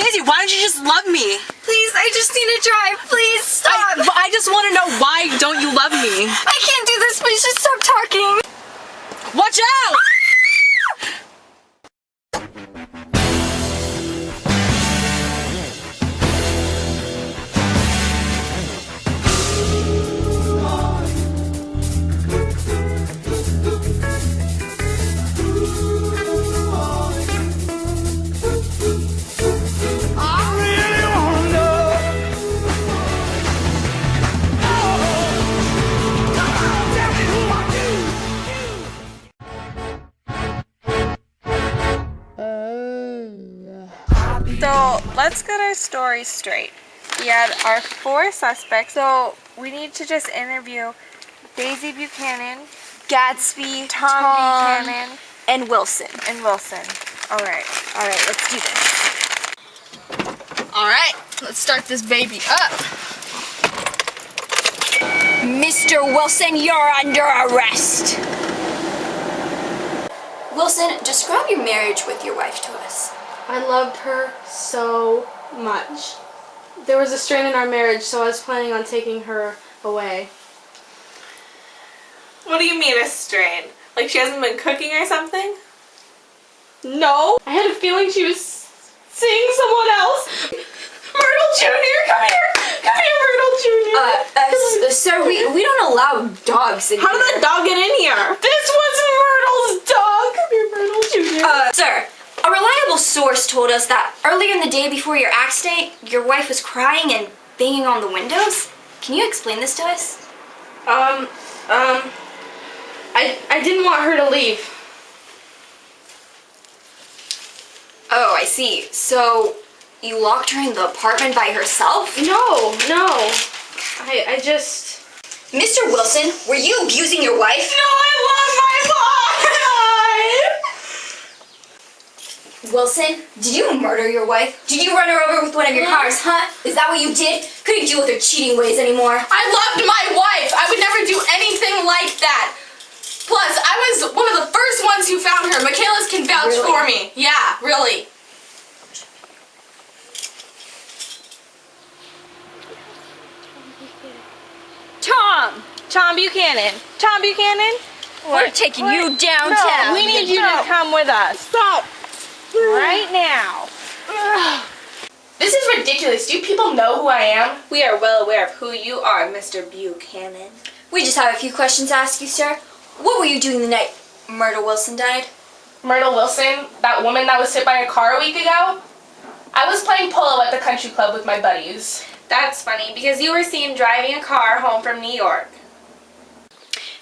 Daisy, why don't you just love me? Please, I just need to drive. Please, stop. I just want to know, why don't you love me? I can't do this. Please just stop talking. Watch out! So let's get our story straight. We had our 4 suspects, so we need to just interview Daisy Buchanan, Gatsby, Tom Buchanan, and Wilson. and Wilson. Alright, let's do this. Alright, let's start this baby up. Mr. Wilson, you're under arrest. Wilson, describe your marriage with your wife to us. I loved her so much. There was a strain in our marriage, so I was planning on taking her away. What do you mean a strain? Like she hasn't been cooking or something? No! I had a feeling she was seeing someone else. Myrtle Jr., come here! Come here, Myrtle Jr. Sir, we don't allow dogs in How here. did the dog get in here? This was Myrtle's dog! Come here, Myrtle Jr. Sir, a reliable source told us that earlier in the day before your accident, your wife was crying and banging on the windows. Can you explain this to us? I didn't want her to leave. Oh, I see. So, you locked her in the apartment by herself? No. I just... Mr. Wilson, were you abusing your wife? No, I love my wife! Wilson, did you murder your wife? Did you run her over with one of your cars, huh? Is that what you did? Couldn't deal with her cheating ways anymore. I loved my wife. I would never do anything like that. Plus, I was one of the first ones who found her. Michaelis can vouch Really? for me. Yeah, really. Tom Buchanan. Tom Buchanan? We're taking you downtown. No, we need you to come with us. Stop. Right now. This is ridiculous. Do people know who I am? We are well aware of who you are, Mr. Buchanan. We just have a few questions to ask you, sir. What were you doing the night Myrtle Wilson died? Myrtle Wilson, that woman that was hit by a car a week ago? I was playing polo at the country club with my buddies. That's funny, because you were seen driving a car home from New York.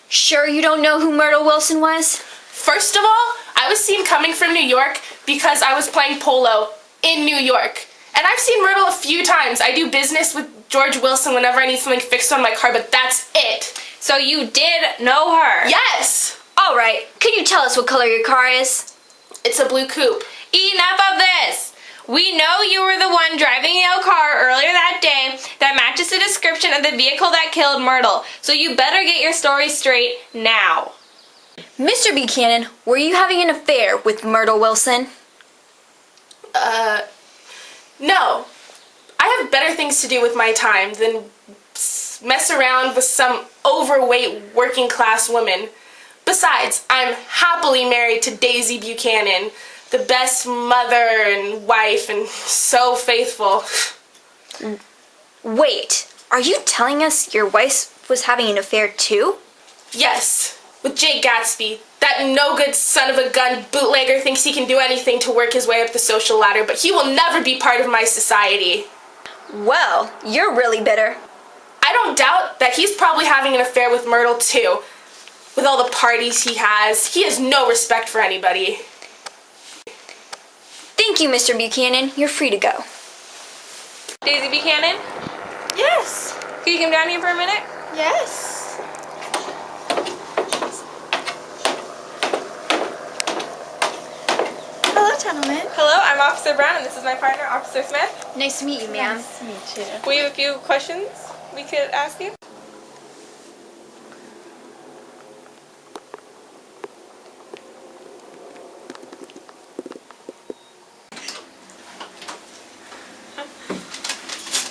Sure you don't know who Myrtle Wilson was? First of all, I was seen coming from New York because I was playing polo in New York. And I've seen Myrtle a few times. I do business with George Wilson whenever I need something fixed on my car, but that's it. So you did know her? Yes! All right. Could you tell us what color your car is? It's a blue coupe. Enough of this! We know you were the one driving a car earlier that day that matches the description of the vehicle that killed Myrtle. So you better get your story straight now. Mr. Buchanan, were you having an affair with Myrtle Wilson? No. I have better things to do with my time than mess around with some overweight working class woman. Besides, I'm happily married to Daisy Buchanan, the best mother and wife and so faithful. Wait, are you telling us your wife was having an affair too? Yes, with Jake Gatsby. That no-good son of a gun bootlegger thinks he can do anything to work his way up the social ladder, but he will never be part of my society. Well, you're really bitter. I don't doubt that he's probably having an affair with Myrtle too. With all the parties he has no respect for anybody. Thank you, Mr. Buchanan. You're free to go. Daisy Buchanan? Yes. Can you come down here for a minute? Yes. Hello, gentlemen. Hello, I'm Officer Brown, and this is my partner, Officer Smith. Nice to meet you, ma'am. Nice to meet you. We have a few questions we could ask you.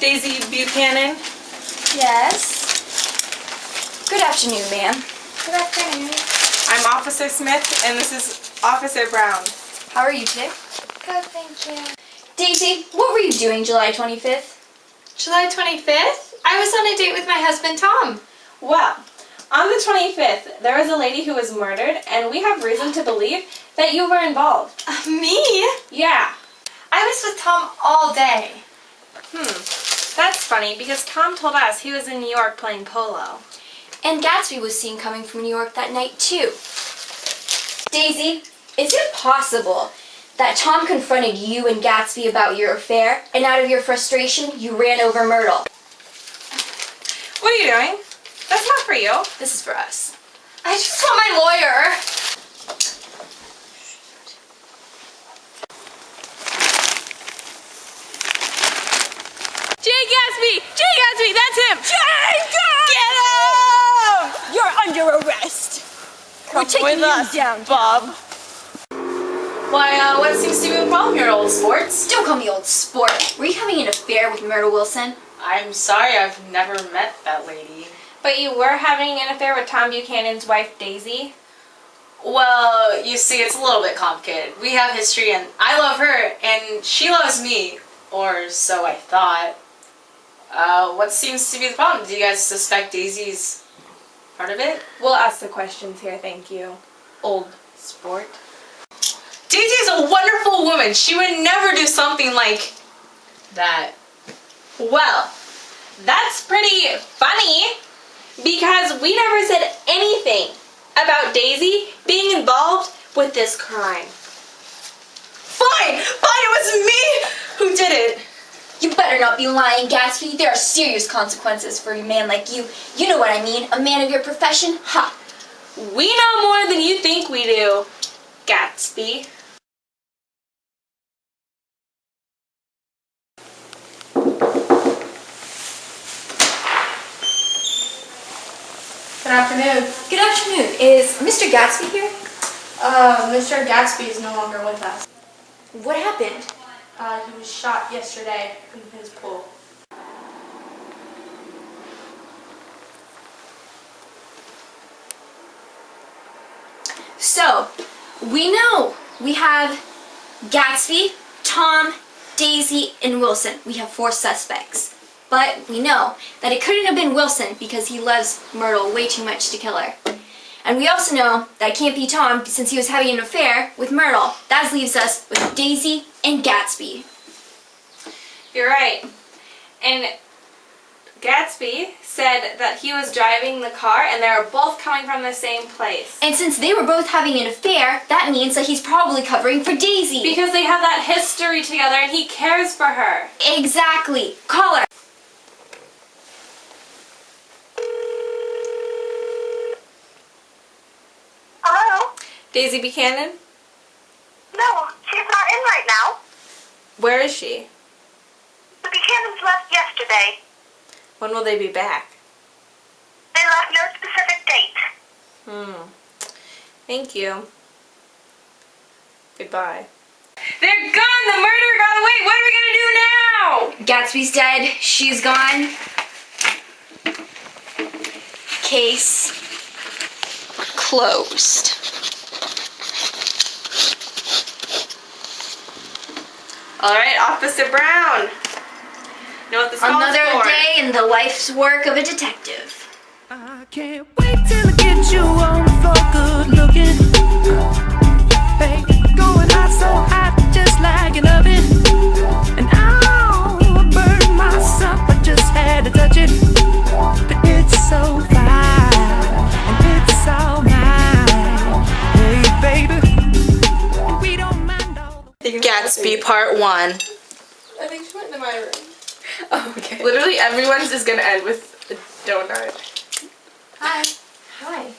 Daisy Buchanan. Yes. Good afternoon, ma'am. Good afternoon. I'm Officer Smith, and this is Officer Brown. How are you today? Good, thank you. Daisy, what were you doing July 25th? July 25th? I was on a date with my husband, Tom. Well, on the 25th, there was a lady who was murdered, and we have reason to believe that you were involved. Me? Yeah. I was with Tom all day. That's funny, because Tom told us he was in New York playing polo. And Gatsby was seen coming from New York that night, too. Daisy, is it possible that Tom confronted you and Gatsby about your affair, and out of your frustration, you ran over Myrtle? What are you doing? That's not for you. This is for us. I just want my lawyer. Jay Gatsby! Jay Gatsby, that's him! Jay Gatsby! Get him! You're under arrest. We're taking you down, Bob. Why, what seems to be the problem here, old sports? Don't call me old sport. Were you having an affair with Myrtle Wilson? I'm sorry, I've never met that lady. But you were having an affair with Tom Buchanan's wife, Daisy? Well, you see, it's a little bit complicated. We have history, and I love her, and she loves me. Or so I thought. What seems to be the problem? Do you guys suspect Daisy's part of it? We'll ask the questions here, thank you. Old sport. Daisy's a wonderful woman. She would never do something like that. Well, that's pretty funny because we never said anything about Daisy being involved with this crime. Fine! Fine, it was me who did it! You better not be lying, Gatsby. There are serious consequences for a man like you. You know what I mean. A man of your profession? Ha! We know more than you think we do, Gatsby. Good afternoon. Good afternoon. Is Mr. Gatsby here? Mr. Gatsby is no longer with us. What happened? He was shot yesterday in his pool. So, we know we have Gatsby, Tom, Daisy, and Wilson. We have 4 suspects. But we know that it couldn't have been Wilson because he loves Myrtle way too much to kill her. And we also know that it can't be Tom since he was having an affair with Myrtle. That leaves us with Daisy and Gatsby. You're right. And Gatsby said that he was driving the car and they were both coming from the same place. And since they were both having an affair, that means that he's probably covering for Daisy. Because they have that history together and he cares for her. Exactly. Call her. Hello? Daisy Buchanan? No, she's not in right now. Where is she? The Buchanans left yesterday. When will they be back? They left no specific date. Thank you. Goodbye. They're gone! The murderer got away! What are we gonna do now? Gatsby's dead. She's gone. Case closed. Alright, Officer Brown. You know what this calls Another for? day in the life's work of a detective. I can't wait till I get you on the floor, good looking. Hey, going hot, so hot, just like an oven. And I'll burn myself, I just had to touch it. But it's so fine, and it's all mine. Hey, baby, we don't mind all the Gatsby Part 1. I think she went into my room. Oh, okay. Literally everyone's is gonna end with a donut. Hi. Hi.